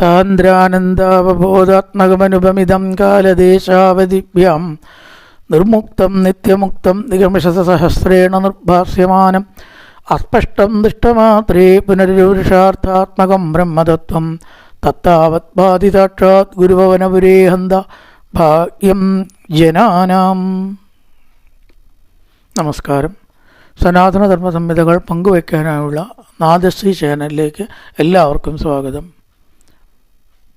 സാന്ദ്രാനന്ദാവബോധാത്മകമനുപമിതം കാലദേശാവധിഭ്യാം നിർമുക്തം നിത്യമുക്തം നിഗമിഷസഹസ്രേണ നിർഭാസ്യമാനം അസ്പഷ്ടം ദൃഷ്ടമാത്രേ പുനരുഷാർത്ഥാത്മകം ബ്രഹ്മതത്വം തത്താവത് ബാധിതാക്ഷാത് ഗുരുഭവനപുരേ ഹന്ത ഭാഗ്യം ജനാനാം. നമസ്കാരം. സനാതനധർമ്മ സംഹിതകൾ പങ്കുവയ്ക്കാനായുള്ള നാദശ്രീ ചാനലിലേക്ക് എല്ലാവർക്കും സ്വാഗതം.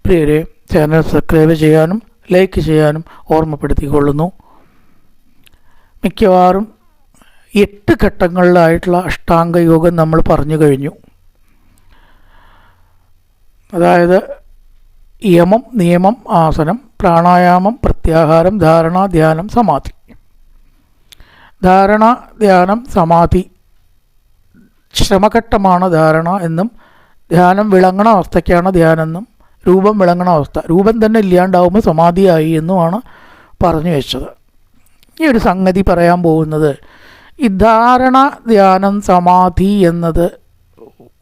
പ്രിയരെ, ചാനൽ സബ്സ്ക്രൈബ് ചെയ്യാനും ലൈക്ക് ചെയ്യാനും ഓർമ്മപ്പെടുത്തിക്കൊള്ളുന്നു. മിക്കവാറും 8 ഘട്ടങ്ങളിലായിട്ടുള്ള അഷ്ടാംഗ യോഗം നമ്മൾ പറഞ്ഞു കഴിഞ്ഞു. അതായത് യമം, നിയമം, ആസനം, പ്രാണായാമം, പ്രത്യാഹാരം, ധാരണ, ധ്യാനം, സമാധി. ധാരണ, ധ്യാനം, സമാധി ശ്രമഘട്ടമാണ് ധാരണ എന്നും, ധ്യാനം വിളങ്ങണ അവസ്ഥയ്ക്കാണ് ധ്യാനം എന്നും, രൂപം വിളങ്ങണ അവസ്ഥ, രൂപം തന്നെ ഇല്ലാണ്ടാവുമ്പോൾ സമാധിയായി എന്നുമാണ് പറഞ്ഞു വെച്ചത്. ഈ ഒരു സംഗതി പറയാൻ പോകുന്നത്, ഈ ധാരണ, ധ്യാനം, സമാധി എന്നത്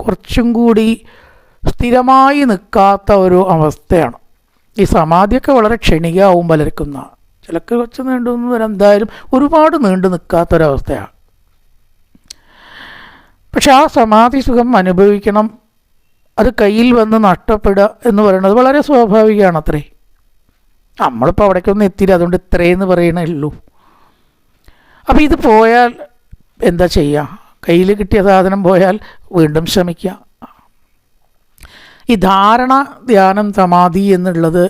കുറച്ചും കൂടി സ്ഥിരമായി നിൽക്കാത്ത ഒരു അവസ്ഥയാണ്. ഈ സമാധിയൊക്കെ വളരെ ക്ഷണികമാവും പലർക്കുന്ന, ചിലക്ക് കുറച്ച് നീണ്ടുനിന്ന് വരാം, എന്തായാലും ഒരുപാട് നീണ്ടു നിൽക്കാത്തൊരവസ്ഥയാണ്. പക്ഷെ ആ സമാധി സുഖം അനുഭവിക്കണം, അത് കയ്യിൽ വന്ന് നഷ്ടപ്പെടുക എന്ന് പറയുന്നത് വളരെ സ്വാഭാവികമാണ്. അത്രേ, നമ്മളിപ്പോൾ അവിടേക്കൊന്നും എത്തിയില്ല, അതുകൊണ്ട് ഇത്രയെന്ന് പറയണേ ഉള്ളൂ. അപ്പോൾ ഇത് പോയാൽ എന്താ ചെയ്യുക? കയ്യിൽ കിട്ടിയ സാധനം പോയാൽ വീണ്ടും ശ്രമിക്കുക. ഈ ധാരണ, ധ്യാനം, സമാധി എന്നുള്ളത്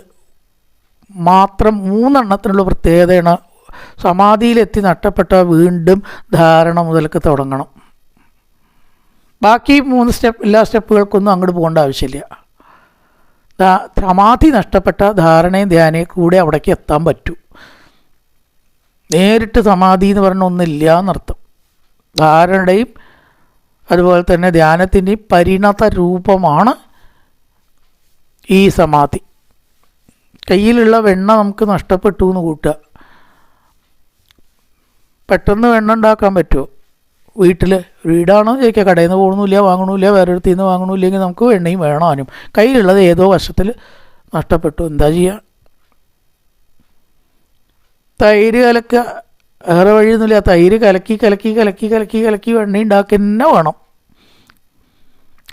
മാത്രം 3 എണ്ണത്തിനുള്ള പ്രത്യേകതയാണ്. സമാധിയിലെത്തി നഷ്ടപ്പെട്ട വീണ്ടും ധാരണ മുതൽക്ക് തുടങ്ങണം. ബാക്കി 3 എല്ലാ സ്റ്റെപ്പുകൾക്കൊന്നും അങ്ങോട്ട് പോകേണ്ട ആവശ്യമില്ല. സമാധി നഷ്ടപ്പെട്ട ധാരണയും ധ്യാനയും കൂടെ അവിടേക്ക് എത്താൻ പറ്റൂ. നേരിട്ട് സമാധി എന്ന് പറഞ്ഞ ഒന്നില്ല എന്നർത്ഥം. ധാരണയുടെയും അതുപോലെ തന്നെ ധ്യാനത്തിൻ്റെയും പരിണത രൂപമാണ് ഈ സമാധി. കയ്യിലുള്ള വെണ്ണ നമുക്ക് നഷ്ടപ്പെട്ടു എന്ന് കൂട്ടുക. പെട്ടെന്ന് വെണ്ണ ഉണ്ടാക്കാൻ പറ്റുമോ? വീടാണോ ചോദിക്കുക, കടയിൽ നിന്ന് പോകണമെന്നില്ല, വാങ്ങണമില്ല, വേറൊരിടത്തിൽ നിന്ന് വാങ്ങണമില്ലെങ്കിൽ നമുക്ക് വെണ്ണയും വേണാനും. കയ്യിലുള്ളത് ഏതോ വർഷത്തിൽ നഷ്ടപ്പെട്ടു, എന്താ ചെയ്യുക? തൈര് കലക്കുക, വേറെ വഴിയൊന്നുമില്ല. തൈര് കലക്കി കലക്കി കലക്കി കലക്കി കലക്കി വെണ്ണ ഉണ്ടാക്കി തന്നെ വേണം.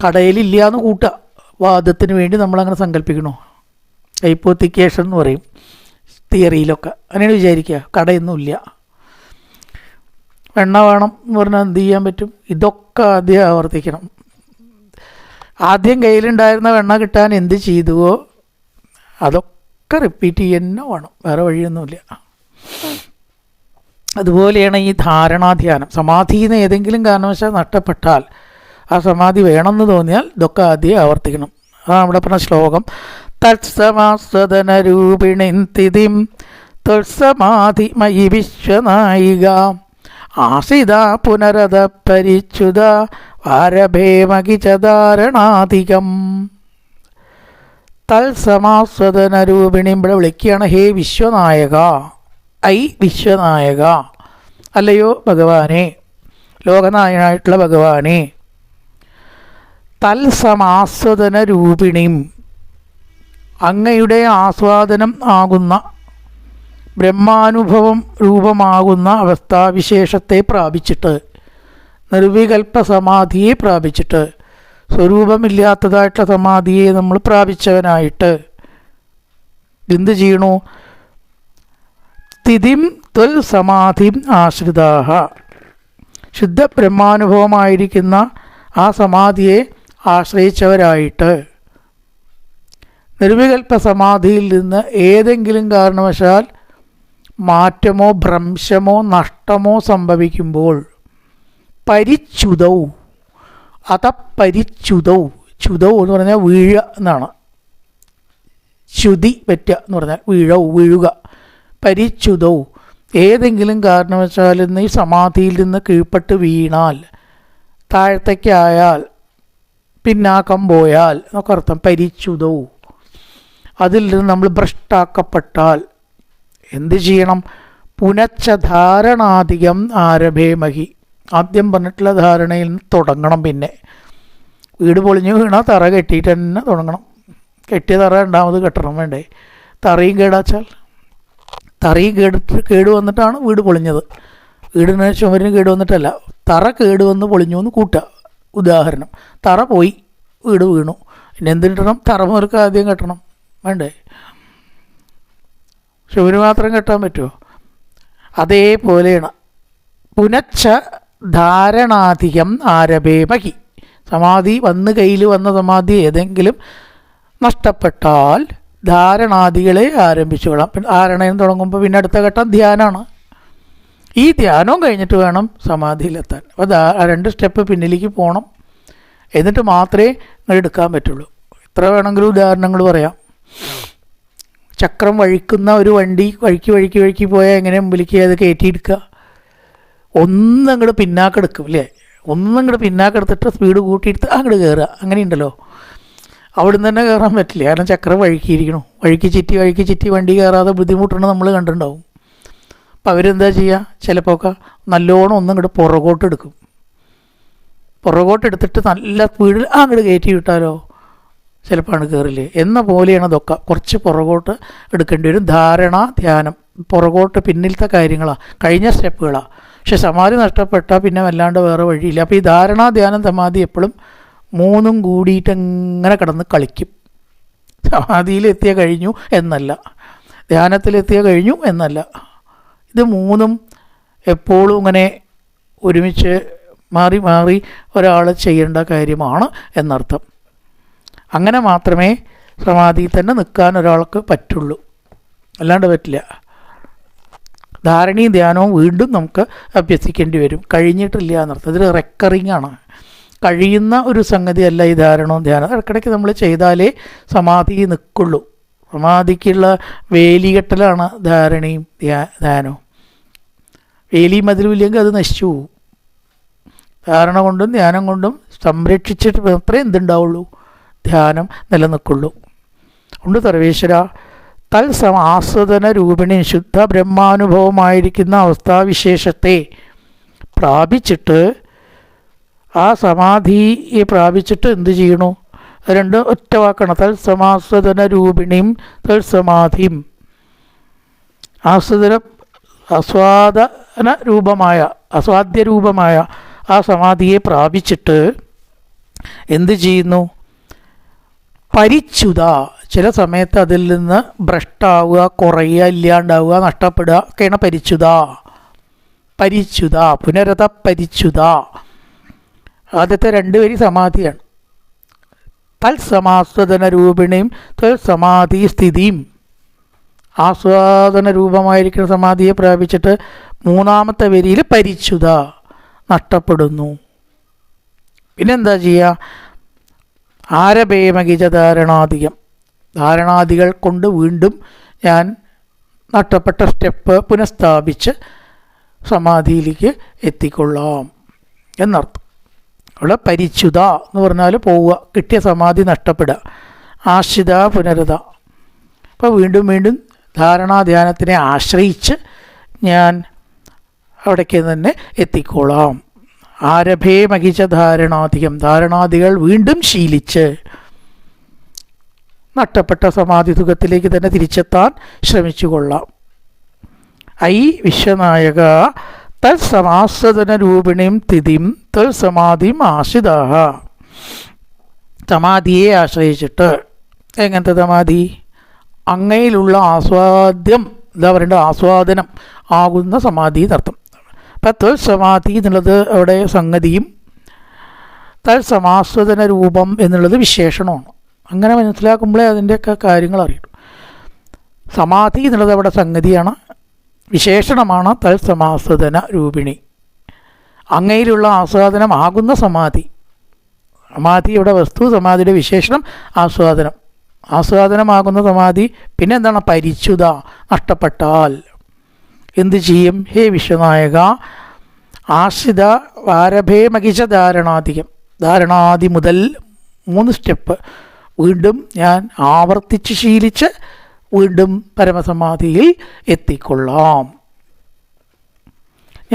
കടയിലില്ല എന്ന് കൂട്ടുക. വാദത്തിന് വേണ്ടി നമ്മളങ്ങനെ സങ്കല്പിക്കണോ? ഹൈപ്പോത്തിക്കേഷൻ എന്ന് പറയും തിയറിയിലൊക്കെ. അങ്ങനെയാണ് വിചാരിക്കുക. കടയൊന്നുമില്ല, വെണ്ണ വേണം എന്ന് പറഞ്ഞാൽ എന്ത് ചെയ്യാൻ പറ്റും? ഇതൊക്കെ ആദ്യം ആവർത്തിക്കണം. ആദ്യം കയ്യിലുണ്ടായിരുന്ന വെണ്ണ കിട്ടാൻ എന്ത് ചെയ്തുവോ അതൊക്കെ റിപ്പീറ്റ് ചെയ്യുന്ന വേണം, വേറെ വഴിയൊന്നുമില്ല. അതുപോലെയാണ് ഈ ധാരണാധ്യാനം. സമാധിയിൽ നിന്ന് ഏതെങ്കിലും കാരണവശാൽ നഷ്ടപ്പെട്ടാൽ, ആ സമാധി വേണമെന്ന് തോന്നിയാൽ ഇതൊക്കെ ആദ്യം ആവർത്തിക്കണം. അതാണ് ഇവിടെ പറഞ്ഞ ശ്ലോകം. തത്സമാസ്വദനരൂപിണിം തിഥിം ത്വത്സമാധി മയി വിശ്വനായിക ആസിത പുനരത പരിച്യുത വാരഭേമകിച ധാരണാധികം. തത്സമാസ്വദനരൂപിണിം ഇവിടെ വിളിക്കുകയാണ്. ഹേ വിശ്വനായക, വിശ്വനായക, അല്ലയോ ഭഗവാനെ, ലോകനായകനായിട്ടുള്ള ഭഗവാനെ. തൽസമാസ്വദന രൂപിണിയും, അങ്ങയുടെ ആസ്വാദനം ആകുന്ന ബ്രഹ്മാനുഭവം രൂപമാകുന്ന അവസ്ഥാവിശേഷത്തെ പ്രാപിച്ചിട്ട്, നിർവികൽപ്പ സമാധിയെ പ്രാപിച്ചിട്ട്, സ്വരൂപമില്ലാത്തതായിട്ടുള്ള സമാധിയെ നമ്മൾ പ്രാപിച്ചവനായിട്ട് എന്ത് ചെയ്യണു? സ്ഥിതിം ത്വൽ സമാധിം ആശ്രിതാഹ, ശുദ്ധ ബ്രഹ്മാനുഭവമായിരിക്കുന്ന ആ സമാധിയെ ആശ്രയിച്ചവരായിട്ട്, നിർവികൽപ്പ സമാധിയിൽ നിന്ന് ഏതെങ്കിലും കാരണവശാൽ മാറ്റമോ ഭ്രംശമോ നഷ്ടമോ സംഭവിക്കുമ്പോൾ പരിച്യുതൗ, അതപരിച്യുതൗ, ച്യുതൗ എന്ന് പറഞ്ഞാൽ വീഴുക എന്നാണ്. ശ്രുതി പറ്റുക എന്ന് പറഞ്ഞാൽ വീഴുക. പരിച്യുതൗ, ഏതെങ്കിലും കാരണവശാൽ നിന്ന് ഈ സമാധിയിൽ നിന്ന് കീഴ്പ്പെട്ട് വീണാൽ, താഴത്തേക്കായാൽ, പിന്നാക്കം പോയാൽ എന്നൊക്കെ അർത്ഥം. പരിച്യുതൗ, അതിൽ നിന്ന് നമ്മൾ ഭ്രഷ്ടാക്കപ്പെട്ടാൽ എന്ത് ചെയ്യണം? പുനച്ച ധാരണാധികം ആരഭേമഹി, ആദ്യം പറഞ്ഞിട്ടുള്ള ധാരണയിൽ നിന്ന് തുടങ്ങണം. പിന്നെ വീട് പൊളിഞ്ഞു വീണാൽ തറ കെട്ടിയിട്ട് തന്നെ തുടങ്ങണം. കെട്ടിയ തറ രണ്ടാമത് കെട്ടണം വേണ്ടേ? തറയും കേടാച്ചാൽ, തറയും കേട് വന്നിട്ടാണ് വീട് പൊളിഞ്ഞത്. വീടിന് ചുമരിന് കേട് വന്നിട്ടല്ല, തറ കേട് വന്ന് പൊളിഞ്ഞു എന്ന് കൂട്ടുക. ഉദാഹരണം, തറ പോയി, വീട് വീണു, പിന്നെ എന്തിട്ടണം? തറ മുതൽക്ക് ആദ്യം കെട്ടണം വേണ്ടേ? ചുമര് മാത്രം കെട്ടാൻ പറ്റുമോ? അതേപോലെയാണ് പുനച്ച ധാരണാധികം ആരഭേമഹി. സമാധി വന്ന് കയ്യിൽ വന്ന സമാധി ഏതെങ്കിലും നഷ്ടപ്പെട്ടാൽ ധാരണാദികളെ ആരംഭിച്ചു കൊള്ളാം. ധാരണയും തുടങ്ങുമ്പോൾ പിന്നെ അടുത്ത ഘട്ടം ധ്യാനമാണ്. ഈ ധ്യാനവും കഴിഞ്ഞിട്ട് വേണം സമാധിയിലെത്താൻ. അപ്പോൾ 2 സ്റ്റെപ്പ് പിന്നിലേക്ക് പോകണം. എന്നിട്ട് മാത്രമേ നിങ്ങൾ എടുക്കാൻ പറ്റുള്ളൂ. എത്ര വേണമെങ്കിലും ഉദാഹരണങ്ങൾ പറയാം. ചക്രം വഴിക്കുന്ന ഒരു വണ്ടി വഴിക്ക് പോയാൽ എങ്ങനെ മുമ്പിലേക്ക് അത് കയറ്റിയെടുക്കുക? ഒന്നങ്ങോട്ട് പിന്നാക്കെടുക്കും അല്ലേ? ഒന്നങ്ങോട്ട് പിന്നാക്കെടുത്തിട്ട് സ്പീഡ് കൂട്ടിയെടുത്ത് അങ്ങോട്ട് കയറുക. അങ്ങനെയുണ്ടല്ലോ. അവിടുന്ന് തന്നെ കയറാൻ പറ്റില്ല, കാരണം ചക്രം വഴിക്കിയിരിക്കണം. വഴിക്ക് ചുറ്റി വണ്ടി കയറാതെ ബുദ്ധിമുട്ടുണ്ട് നമ്മൾ കണ്ടിട്ടുണ്ടാവും. അപ്പോൾ അവരെന്താ ചെയ്യുക? ചിലപ്പോൾ ഒക്കെ നല്ലോണം ഒന്നങ്ങോട്ട് പുറകോട്ട് എടുക്കും. പുറകോട്ട് എടുത്തിട്ട് നല്ല സ്പീഡിൽ അങ്ങോട്ട് കയറ്റി വിട്ടാലോ ചിലപ്പോൾ ആണ് കയറില്ലേ എന്ന പോലെയാണ് അതൊക്കെ. കുറച്ച് പുറകോട്ട് എടുക്കേണ്ടി വരും. ധാരണ, ധ്യാനം പുറകോട്ട് പിന്നിലത്തെ കാര്യങ്ങളാണ്, കഴിഞ്ഞ സ്റ്റെപ്പുകളാണ്. പക്ഷെ സമാധി നഷ്ടപ്പെട്ടാൽ പിന്നെ വല്ലാണ്ട് വേറെ വഴിയില്ല. അപ്പോൾ ഈ ധാരണ, ധ്യാനം, സമാധി എപ്പോഴും 3ഉം കൂടിയിട്ട് എങ്ങനെ കിടന്ന് കളിക്കും. സമാധിയിലെത്തിയ കഴിഞ്ഞു എന്നല്ല, ധ്യാനത്തിലെത്തിയ കഴിഞ്ഞു എന്നല്ല. ഇത് 3ഉം എപ്പോഴും ഇങ്ങനെ ഒരുമിച്ച് മാറി മാറി ഒരാൾ ചെയ്യേണ്ട കാര്യമാണ് എന്നർത്ഥം. അങ്ങനെ മാത്രമേ സമാധിയിൽ തന്നെ നിൽക്കാൻ ഒരാൾക്ക് പറ്റുള്ളൂ, അല്ലാണ്ട് പറ്റില്ല. ധാരണയും ധ്യാനവും വീണ്ടും നമുക്ക് അഭ്യസിക്കേണ്ടി വരും. കഴിഞ്ഞിട്ടില്ല എന്നർത്ഥം. ഇതിൽ റെക്കറിങ് ആണ്, കഴിയുന്ന ഒരു സംഗതിയല്ല ഈ ധാരണവും ധ്യാനം. ഇടയ്ക്കിടയ്ക്ക് നമ്മൾ ചെയ്താലേ സമാധി നിൽക്കുള്ളൂ. സമാധിക്കുള്ള വേലികെട്ടലാണ് ധാരണയും ധ്യാനവും. വേലി മതിലുമില്ലെങ്കിൽ അത് നശിച്ചു പോവും. ധാരണ കൊണ്ടും ധ്യാനം കൊണ്ടും സംരക്ഷിച്ചിട്ട് മാത്രമേ എന്തുണ്ടാവുള്ളൂ? ധ്യാനം നിലനിൽക്കുള്ളൂ. ഉണ്ട് സർവേശ്വര ആസ്വദന രൂപിണി ശുദ്ധ ബ്രഹ്മാനുഭവമായിരിക്കുന്ന അവസ്ഥാവിശേഷത്തെ പ്രാപിച്ചിട്ട് ആ സമാധിയെ പ്രാപിച്ചിട്ട് എന്ത് ചെയ്യണു? 2 ഒറ്റ വാക്കാണ്. തത്സമാസ്വദന രൂപിണിയും തത്സമാധിയും. ആസ്വാദന രൂപമായ, അസ്വാദ്യ രൂപമായ ആ സമാധിയെ പ്രാപിച്ചിട്ട് എന്ത് ചെയ്യുന്നു? പരിച്യുത. ചില സമയത്ത് അതിൽ നിന്ന് ഭ്രഷ്ടാവുക, കുറയുക, ഇല്ലാണ്ടാവുക, നഷ്ടപ്പെടുക ഒക്കെയാണ് പരിച്യുത. പുനരത പരിച്യുത. ആദ്യത്തെ 2 വരി സമാധിയാണ്. തത്സമാസ്വദന രൂപിണിയും തത്സമാധി സ്ഥിതിയും. ആസ്വാദന രൂപമായിരിക്കുന്ന സമാധിയെ പ്രാപിച്ചിട്ട് 3ാമത്തെ വരിയിൽ പരിച്യുത, നഷ്ടപ്പെടുന്നു. പിന്നെന്താ ചെയ്യുക? ആരഭേമകിജ ധാരണാധികം. ധാരണാദികൾ കൊണ്ട് വീണ്ടും ഞാൻ നഷ്ടപ്പെട്ട സ്റ്റെപ്പ് പുനഃസ്ഥാപിച്ച് സമാധിയിലേക്ക് എത്തിക്കൊള്ളാം എന്നർത്ഥം. അവിടെ പരിച്യുത എന്ന് പറഞ്ഞാൽ പോവുക, കിട്ടിയ സമാധി നഷ്ടപ്പെടുക. ആശ്രിത പുനരത. അപ്പോൾ വീണ്ടും ധാരണാധ്യാനത്തിനെ ആശ്രയിച്ച് ഞാൻ അവിടേക്ക് തന്നെ എത്തിക്കോളാം. ആരഭേ മഹിച്ച ധാരണാധികം. ധാരണാദികൾ വീണ്ടും ശീലിച്ച് നഷ്ടപ്പെട്ട സമാധി സുഖത്തിലേക്ക് തന്നെ തിരിച്ചെത്താൻ ശ്രമിച്ചു കൊള്ളാം. ഐ വിശ്വനായക തത്സമാസ്വദന രൂപിണിയും തിഥിം തത്സമാധിയും ആശ്രിതാഹ. സമാധിയെ ആശ്രയിച്ചിട്ട്. എങ്ങനത്തെ സമാധി? അങ്ങയിലുള്ള ആസ്വാദ്യം, എന്താ പറയേണ്ടത്, ആസ്വാദനം ആകുന്ന സമാധി എന്നർത്ഥം. അപ്പം തത്സമാധി എന്നുള്ളത് അവിടെ സംഗതിയും തത്സമാസ്വദന രൂപം എന്നുള്ളത് വിശേഷണമാണ്. അങ്ങനെ മനസ്സിലാക്കുമ്പോഴേ അതിൻ്റെയൊക്കെ കാര്യങ്ങൾ അറിയൂ. സമാധി എന്നുള്ളത് അവിടെ സംഗതിയാണ്, വിശേഷണമാണ് തത്സമാസ്വദന രൂപിണി. അങ്ങയിലുള്ള ആസ്വാദനമാകുന്ന സമാധി. സമാധി ഇവിടെ വസ്തു, സമാധിയുടെ വിശേഷണം ആസ്വാദനം. ആസ്വാദനമാകുന്ന സമാധി. പിന്നെ എന്താണ്? പരിച്യുത. നഷ്ടപ്പെട്ടാൽ എന്ത് ചെയ്യും? ഹേ വിശ്വനായക, ആശ്രിത ആരഭേ മകിച്ച ധാരണാധികം. ധാരണാദി മുതൽ 3 സ്റ്റെപ്പ് വീണ്ടും ഞാൻ ആവർത്തിച്ച് ശീലിച്ച് വീണ്ടും പരമസമാധിയിൽ എത്തിക്കൊള്ളാം.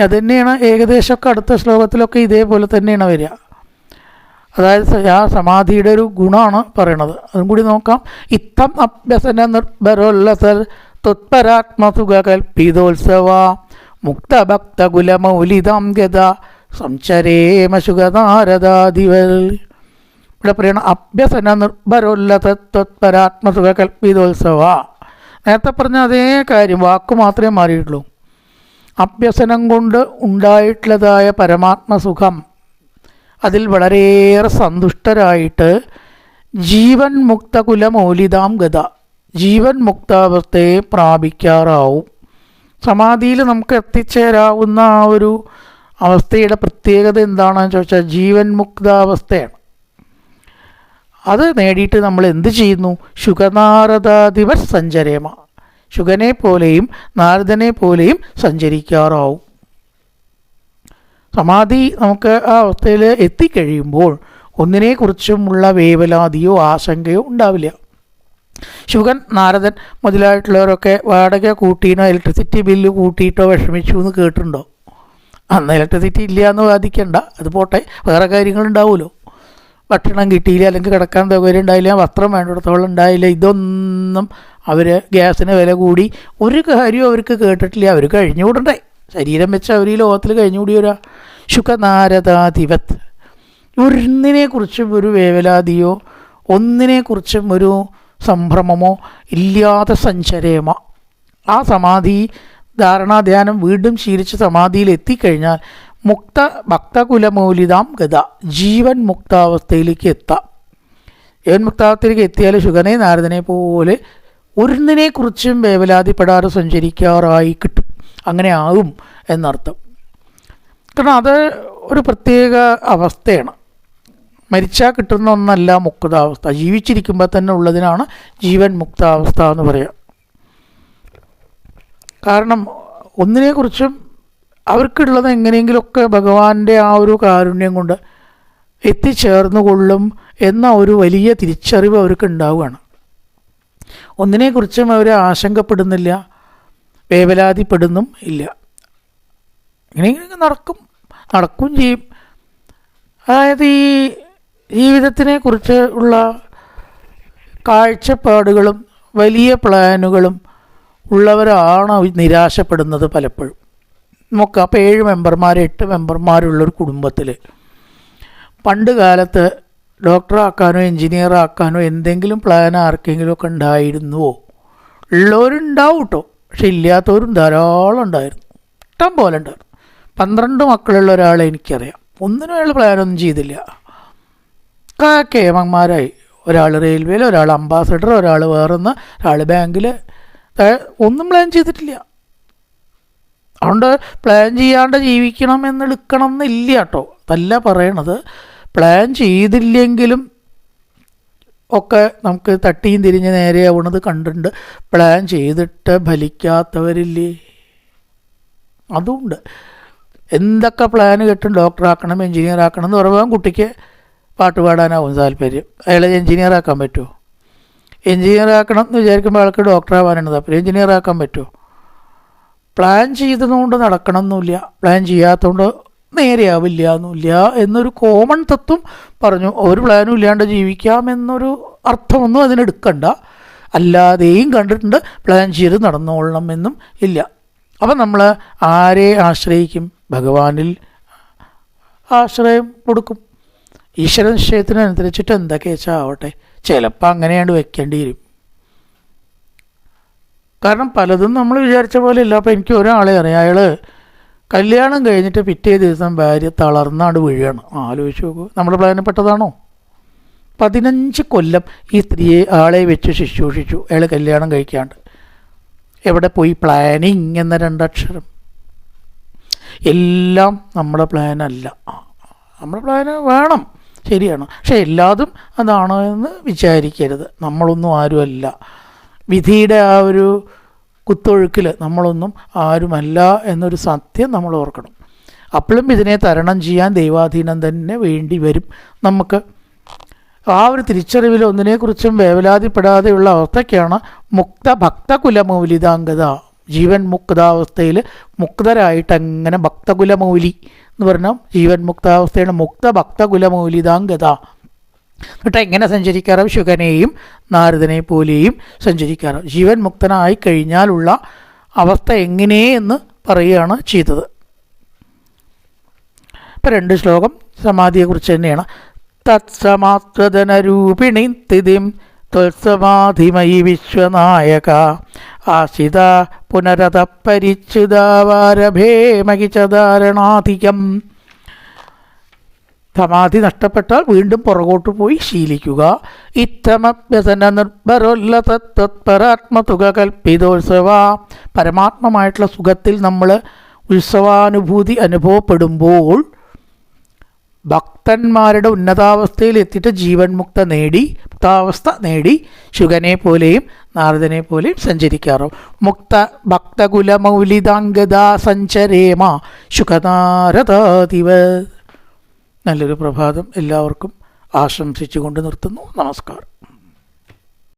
അതുതന്നെയാണ് ഏകദേശമൊക്കെ അടുത്ത ശ്ലോകത്തിലൊക്കെ ഇതേപോലെ തന്നെയാണ് വരിക. അതായത് ആ സമാധിയുടെ ഒരു ഗുണമാണ് പറയണത്. അതും കൂടി നോക്കാം. ഇത്തം അഭ്യസന നിർഭരോല്ലസർ ത്വത്പരാത്മസുഖ കൽപ്പിതോത്സവ മുക്തഭക്തകുലമൗലിതാം ഗത സംചരേമ ശുഗനാരദാദിവൽ. ഇവിടെ പറയണം അഭ്യസന നിർഭരോല്ലസ ത്വത്പരാത്മസുഖ കൽപ്പിതോത്സവ. നേരത്തെ പറഞ്ഞ അതേ കാര്യം, വാക്ക് മാത്രമേ മാറിയിട്ടുള്ളൂ. അഭ്യസനം കൊണ്ട് ഉണ്ടായിട്ടുള്ളതായ പരമാത്മസുഖം, അതിൽ വളരെയേറെ സന്തുഷ്ടരായിട്ട് ജീവൻ മുക്ത കുലമൗലിതാം ഗത, ജീവൻ മുക്താവസ്ഥയെ പ്രാപിക്കാറാവും. സമാധിയിൽ നമുക്ക് എത്തിച്ചേരാവുന്ന ആ ഒരു അവസ്ഥയുടെ പ്രത്യേകത എന്താണെന്ന് ചോദിച്ചാൽ ജീവൻ മുക്താവസ്ഥയാണ്. അത് നേടിയിട്ട് നമ്മൾ എന്ത് ചെയ്യുന്നു? ശുഗനാരദാദിവർ സഞ്ചരേമ, ശുഗനെ പോലെയും നാരദനെ പോലെയും സഞ്ചരിക്കാറാവും. സമാധി നമുക്ക് ആ അവസ്ഥയിൽ എത്തിക്കഴിയുമ്പോൾ ഒന്നിനെക്കുറിച്ചുമുള്ള വേവലാതിയോ ആശങ്കയോ ഉണ്ടാവില്ല. ശുഗൻ, നാരദൻ മുതലായിട്ടുള്ളവരൊക്കെ വാടക കൂട്ടിയിട്ടോ ഇലക്ട്രിസിറ്റി ബില്ല് കൂട്ടിയിട്ടോ വിഷമിച്ചു എന്ന് കേട്ടിട്ടുണ്ടോ? അന്ന് ഇലക്ട്രിസിറ്റി ഇല്ല എന്ന് വാദിക്കണ്ട, അത് പോട്ടെ, വേറെ കാര്യങ്ങളുണ്ടാവുമല്ലോ. ഭക്ഷണം കിട്ടിയില്ല, അല്ലെങ്കിൽ കിടക്കാൻ സൗകര്യം ഉണ്ടായില്ല, വസ്ത്രം വേണ്ടിടത്തോളം ഉണ്ടായില്ല, ഇതൊന്നും അവർ ഗ്യാസിന് വില കൂടി ഒരു കാര്യവും അവർക്ക് കേട്ടിട്ടില്ല. അവർ കഴിഞ്ഞുകൂടണ്ടേ, ശരീരം വെച്ച് അവർ ഈ ലോകത്തിൽ കഴിഞ്ഞുകൂടിയൊരാ. ശുഖനാരദാധിപത്, ഒന്നിനെക്കുറിച്ചും ഒരു വേവലാതിയോ ഒന്നിനെക്കുറിച്ചും ഒരു സംഭ്രമമോ ഇല്ലാതെ സഞ്ചരേമ. ആ സമാധി ധാരണാധ്യാനം വീണ്ടും ശീലിച്ച് സമാധിയിൽ എത്തിക്കഴിഞ്ഞാൽ മുക്ത ഭക്തകുലമൗലിതാം ഗത, ജീവൻ മുക്താവസ്ഥയിലേക്ക് എത്താം. ജീവൻ മുക്താവസ്ഥയിലേക്ക് എത്തിയാൽ ശുഗനെ നാരദനെ പോലെ ഒന്നിനെക്കുറിച്ചും വേവലാതിപ്പെടാതെ സഞ്ചരിക്കാറായി കിട്ടും. അങ്ങനെ ആവും എന്നർത്ഥം. കാരണം അത് ഒരു പ്രത്യേക അവസ്ഥയാണ്. മരിച്ചാൽ കിട്ടുന്ന ഒന്നല്ല മുക്താവസ്ഥ, ജീവിച്ചിരിക്കുമ്പോൾ തന്നെ ഉള്ളതിനാണ് ജീവൻ മുക്താവസ്ഥ എന്ന് പറയുക. കാരണം ഒന്നിനെക്കുറിച്ചും അവർക്കുള്ളത് എങ്ങനെയെങ്കിലുമൊക്കെ ഭഗവാന്റെ ആ ഒരു കാരുണ്യം കൊണ്ട് എത്തിച്ചേർന്നു കൊള്ളും എന്ന ഒരു വലിയ തിരിച്ചറിവ് അവർക്ക് ഉണ്ടാവുകയാണ്. ഒന്നിനെക്കുറിച്ചും അവർ ആശങ്കപ്പെടുന്നില്ല, വേവലാതിപ്പെടുന്നും ഇല്ല. ഇങ്ങനെ നടക്കും ചെയ്യും. അതായത് ഈ ജീവിതത്തിനെ കുറിച്ച് ഉള്ള കാഴ്ചപ്പാടുകളും വലിയ പ്ലാനുകളും ഉള്ളവരാണ് നിരാശപ്പെടുന്നത് പലപ്പോഴും. നമുക്ക് അപ്പോൾ 7 മെമ്പർമാർ 8 മെമ്പർമാരുള്ളൊരു കുടുംബത്തിൽ പണ്ട് കാലത്ത് ഡോക്ടറാക്കാനോ എൻജിനീയറാക്കാനോ എന്തെങ്കിലും പ്ലാൻ ആർക്കെങ്കിലും ഒക്കെ ഉണ്ടായിരുന്നുവോ? ഉള്ളവരുണ്ടാവും കേട്ടോ, പക്ഷെ ഇല്ലാത്തവരും ധാരാളം ഉണ്ടായിരുന്നു, ഇഷ്ടം പോലെ ഉണ്ടായിരുന്നു. 12 മക്കളുള്ള ഒരാളെ എനിക്കറിയാം, ഒന്നിനും അയാൾ പ്ലാനൊന്നും ചെയ്തില്ല. കേമന്മാരായി, ഒരാൾ റെയിൽവേയിൽ, ഒരാൾ അംബാസഡർ, ഒരാൾ വേറൊന്ന്, ഒരാൾ ബാങ്കിൽ, ഒന്നും പ്ലാൻ ചെയ്തിട്ടില്ല. അതുകൊണ്ട് പ്ലാൻ ചെയ്യാണ്ട് ജീവിക്കണം എന്നെടുക്കണം എന്നില്ല കേട്ടോ, അതല്ല പറയണത്. പ്ലാൻ ചെയ്തില്ലെങ്കിലും ഒക്കെ നമുക്ക് തട്ടിയും തിരിഞ്ഞ് നേരെയാവുന്നത് കണ്ടിട്ടുണ്ട്. പ്ലാൻ ചെയ്തിട്ട് ഫലിക്കാത്തവരില്ലേ? അതുകൊണ്ട് എന്തൊക്കെ പ്ലാന് കിട്ടും, ഡോക്ടറാക്കണം എൻജിനീയർ ആക്കണം എന്ന് പറയുമ്പോൾ കുട്ടിക്ക് പാട്ട് പാടാനാവും താല്പര്യം. അയാളെ എൻജിനീയർ ആക്കാൻ പറ്റുമോ? എൻജിനീയർ ആക്കണം എന്ന് വിചാരിക്കുമ്പോൾ ആൾക്ക് ഡോക്ടറാവാനാണ് താല്പര്യം, എൻജിനീയർ ആക്കാൻ പറ്റുമോ? പ്ലാൻ ചെയ്തതുകൊണ്ട് നടക്കണമെന്നില്ല, പ്ലാൻ ചെയ്യാത്തതുകൊണ്ട് നേരെയാവില്ല എന്നില്ല എന്നൊരു കോമൺ തത്വം പറഞ്ഞു. ഒരു പ്ലാനും ഇല്ലാണ്ട് ജീവിക്കാമെന്നൊരു അർത്ഥമൊന്നും അതിനെടുക്കണ്ട. അല്ലാതെയും കണ്ടിട്ടുണ്ട് പ്ലാൻ ചെയ്ത് നടന്നോളണം എന്നും ഇല്ല. അപ്പം നമ്മൾ ആരെ ആശ്രയിക്കും? ഭഗവാനിൽ ആശ്രയം കൊടുക്കും. ഈശ്വര നിശ്ചയത്തിനനുസരിച്ചിട്ട് എന്തൊക്കെ വെച്ചാൽ ആവട്ടെ, ചിലപ്പോൾ അങ്ങനെയാണ്ട് വെക്കേണ്ടി വരും. കാരണം പലതും നമ്മൾ വിചാരിച്ച പോലെ ഇല്ല. അപ്പോൾ എനിക്ക് ഒരാളെ അറിയാം, അയാൾ കല്യാണം കഴിഞ്ഞിട്ട് പിറ്റേ ദിവസം ഭാര്യ തളർന്നാണ്ട് വീഴുകയാണ്. ആലോചിച്ച് നോക്കൂ, നമ്മുടെ പ്ലാനിൽപ്പെട്ടതാണോ? 15 കൊല്ലം ഈ സ്ത്രീയെ ആളെ വെച്ച് ശുശ്രൂഷിച്ചു, അയാൾ കല്യാണം കഴിക്കാണ്ട്. എവിടെ പോയി പ്ലാനിങ് എന്ന 2 അക്ഷരം? എല്ലാം നമ്മുടെ പ്ലാനല്ല. നമ്മുടെ പ്ലാന് വേണം, ശരിയാണ്, പക്ഷെ എല്ലാതും അതാണോ എന്ന് വിചാരിക്കരുത്. നമ്മളൊന്നും ആരുമല്ല. വിധിയുടെ ആ ഒരു കുത്തൊഴുക്കിൽ നമ്മളൊന്നും ആരുമല്ല എന്നൊരു സത്യം നമ്മൾ ഓർക്കണം. അപ്പോഴും ഇതിനെ തരണം ചെയ്യാൻ ദൈവാധീനം തന്നെ വേണ്ടി വരും നമുക്ക്. ആ ഒരു തിരിച്ചറിവിൽ ഒന്നിനെക്കുറിച്ചും വേവലാതിപ്പെടാതെയുള്ള അവസ്ഥയ്ക്കാണ് മുക്ത ഭക്തകുലമൗലിതാംഗത, ജീവൻ മുക്താവസ്ഥയിൽ മുക്തരായിട്ട് അങ്ങനെ ഭക്തകുലമൗലി എന്ന് പറഞ്ഞാൽ ജീവൻ മുക്താവസ്ഥയാണ് മുക്ത ഭക്തകുലമൗലിതാംഗത. എന്നിട്ട് എങ്ങനെ സഞ്ചരിക്കാറാം? ശുകനെയും നാരദനെ പോലെയും സഞ്ചരിക്കാറാം. ജീവൻ മുക്തനായി കഴിഞ്ഞാലുള്ള അവസ്ഥ എങ്ങനെയെന്ന് പറയുകയാണ് ചെയ്തത്. ഇപ്പം 2 ശ്ലോകം സമാധിയെക്കുറിച്ച് തന്നെയാണ്. തത്സമാത്രധനരൂപിണി തിഥിം ത്വത്സമാധിമയി വിശ്വനായക ആശിത പുനരത പരിച്ഛുതാവാരഭേമകിചധാരണാധികം. സമാധി നഷ്ടപ്പെട്ടാൽ വീണ്ടും പുറകോട്ട് പോയി ശീലിക്കുക. ഇത്തമഭ്യസന നിർഭരോല്ല തത്പരാത്മതുക കൽപ്പിതോത്സവ. പരമാത്മമായിട്ടുള്ള സുഖത്തിൽ നമ്മൾ ഉത്സവാനുഭൂതി അനുഭവപ്പെടുമ്പോൾ ഭക്തന്മാരുടെ ഉന്നതാവസ്ഥയിൽ എത്തിയിട്ട് ജീവൻ മുക്താവസ്ഥ നേടി ശുഗനെ പോലെയും നാരദനെ പോലെയും സഞ്ചരിക്കാറോ. മുക്ത ഭക്തകുലമൗലിതാംഗത സഞ്ചരേമ ശുഖനാരദാതിവ. നല്ലൊരു പ്രഭാതം എല്ലാവർക്കും ആശംസിച്ചുകൊണ്ട് നിർത്തുന്നു. നമസ്കാരം.